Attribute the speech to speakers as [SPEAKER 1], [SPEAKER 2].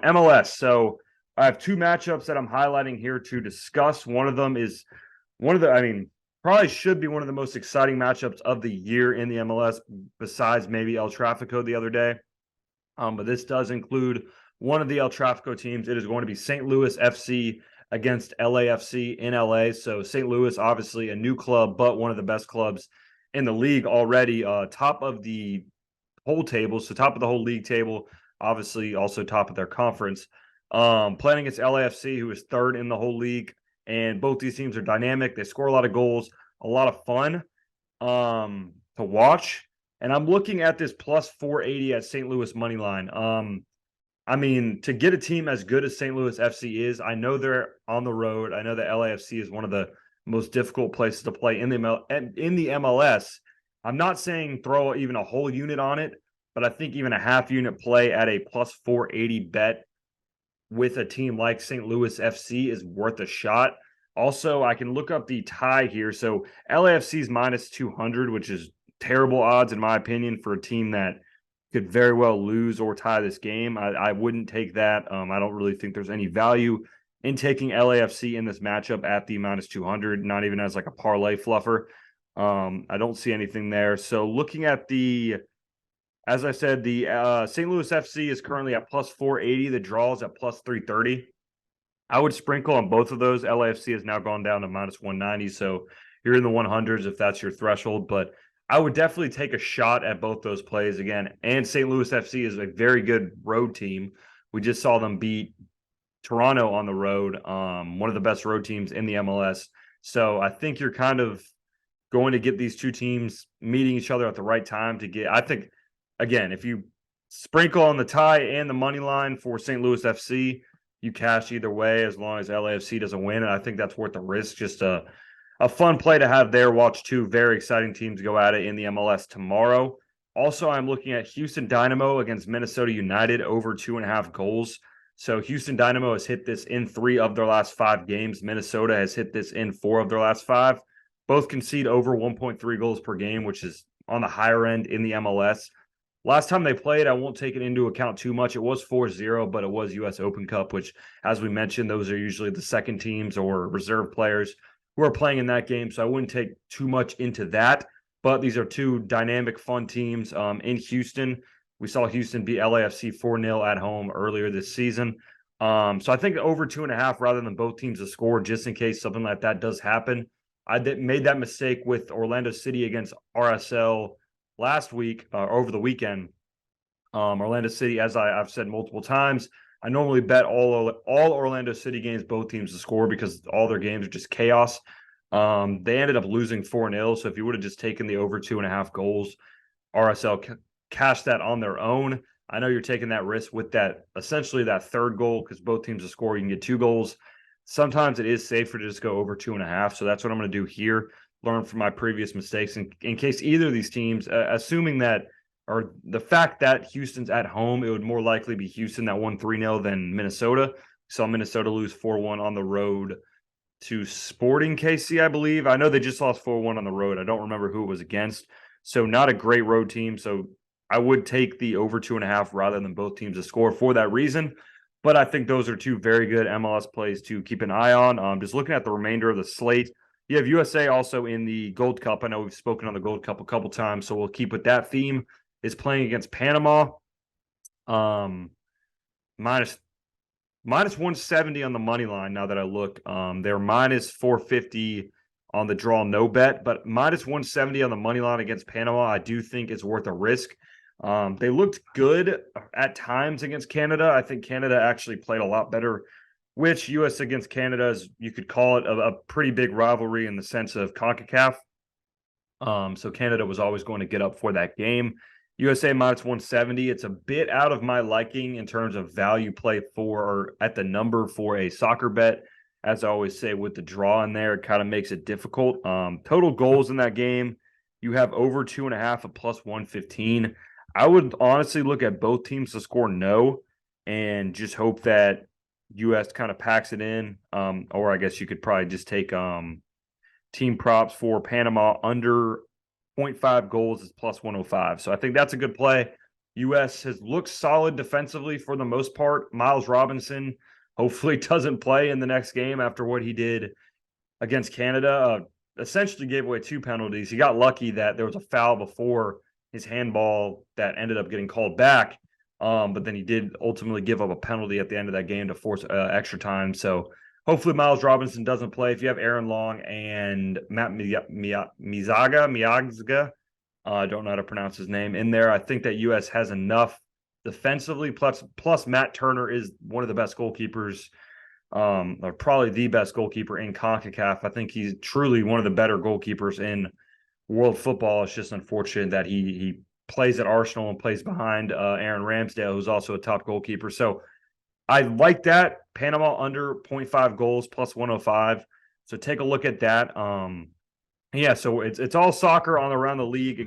[SPEAKER 1] MLS. So I have two matchups that I'm highlighting here to discuss. One of them is probably should be one of the most exciting matchups of the year in the MLS, besides maybe El Tráfico the other day. But this does include one of the El Tráfico teams. It is going to be St. Louis FC against LAFC in LA. So St. Louis, obviously a new club, but one of the best clubs in the league already. Top of the whole table, so top of the whole league table, obviously also top of their conference. Playing against LAFC, who is third in the whole league. And both these teams are dynamic. They score a lot of goals, a lot of fun to watch. And I'm looking at this plus 480 at St. Louis money line. To get a team as good as St. Louis FC is, I know they're on the road. I know that LAFC is one of the most difficult places to play in the MLS. I'm not saying throw even a whole unit on it, but I think even a half unit play at a plus 480 bet with a team like St. Louis FC is worth a shot. Also, I can look up the tie here. So LAFC is minus 200, which is terrible odds in my opinion for a team that could very well lose or tie this game. I wouldn't take that. I don't really think there's any value in taking LAFC in this matchup at the minus 200, not even as like a parlay fluffer. I don't see anything there. So looking at as I said, the St. Louis FC is currently at plus 480. The draw is at plus 330. I would sprinkle on both of those. LAFC has now gone down to minus 190, so you're in the 100s if that's your threshold. But I would definitely take a shot at both those plays again. And St. Louis FC is a very good road team. We just saw them beat Toronto on the road, one of the best road teams in the MLS. So I think you're kind of going to get these two teams meeting each other at the right time to get – I think – again, if you sprinkle on the tie and the money line for St. Louis FC, you cash either way as long as LAFC doesn't win. And I think that's worth the risk. Just a fun play to have there. Watch two very exciting teams go at it in the MLS tomorrow. Also, I'm looking at Houston Dynamo against Minnesota United over 2.5 goals. So Houston Dynamo has hit this in 3 of their last 5 games. Minnesota has hit this in 4 of their last 5. Both concede over 1.3 goals per game, which is on the higher end in the MLS. Last time they played, I won't take it into account too much. It was 4-0, but it was U.S. Open Cup, which, as we mentioned, those are usually the second teams or reserve players who are playing in that game. So I wouldn't take too much into that. But these are two dynamic, fun teams in Houston. We saw Houston beat LAFC 4-0 at home earlier this season. So I think over 2.5 rather than both teams to score, just in case something like that does happen. I made that mistake with Orlando City against RSL last week, over the weekend. Orlando City, as I've said multiple times, I normally bet all Orlando City games, both teams to score because all their games are just chaos. They ended up losing 4-0. So if you would have just taken the over 2.5 goals, RSL cashed that on their own. I know you're taking that risk with that, essentially that third goal, because both teams to score, you can get 2 goals. Sometimes it is safer to just go over 2.5. So that's what I'm going to do here. Learn from my previous mistakes in case either of these teams, assuming that, or the fact that Houston's at home, it would more likely be Houston that won 3-0 than Minnesota. Saw Minnesota lose 4-1 on the road to Sporting KC, I believe. I know they just lost 4-1 on the road. I don't remember who it was against. So not a great road team. So I would take the over 2.5 rather than both teams to score for that reason. But I think those are two very good MLS plays to keep an eye on. Just looking at the remainder of the slate, you have USA also in the Gold Cup. I know we've spoken on the Gold Cup a couple times, so we'll keep with that theme. Is playing against Panama. Minus 170 on the money line now that I look. They're minus 450 on the draw no bet, but minus 170 on the money line against Panama, I do think is worth a risk. They looked good at times against Canada. I think Canada actually played a lot better, which U.S. against Canada is, you could call it a pretty big rivalry in the sense of CONCACAF. So Canada was always going to get up for that game. USA minus 170. It's a bit out of my liking in terms of value play for, or at the number for a soccer bet. As I always say, with the draw in there, it kind of makes it difficult. Total goals in that game, you have over 2.5 at plus 115. I would honestly look at both teams to score no and just hope that U.S. kind of packs it in. Or I guess you could probably just take team props for Panama under 0.5 goals is plus 105. So I think that's a good play. U.S. has looked solid defensively for the most part. Miles Robinson hopefully doesn't play in the next game after what he did against Canada. Essentially gave away 2 penalties. He got lucky that there was a foul before his handball that ended up getting called back. But then he did ultimately give up a penalty at the end of that game to force extra time. So hopefully Miles Robinson doesn't play. If you have Aaron Long and Matt Miazga, I don't know how to pronounce his name, in there, I think that U.S. has enough defensively. Plus Matt Turner is one of the best goalkeepers, or probably the best goalkeeper in CONCACAF. I think he's truly one of the better goalkeepers in world football. It's just unfortunate that he plays at Arsenal and plays behind Aaron Ramsdale, who's also a top goalkeeper. So I like that. Panama under 0.5 goals plus 105. So take a look at that. Yeah, so it's all soccer on around the league.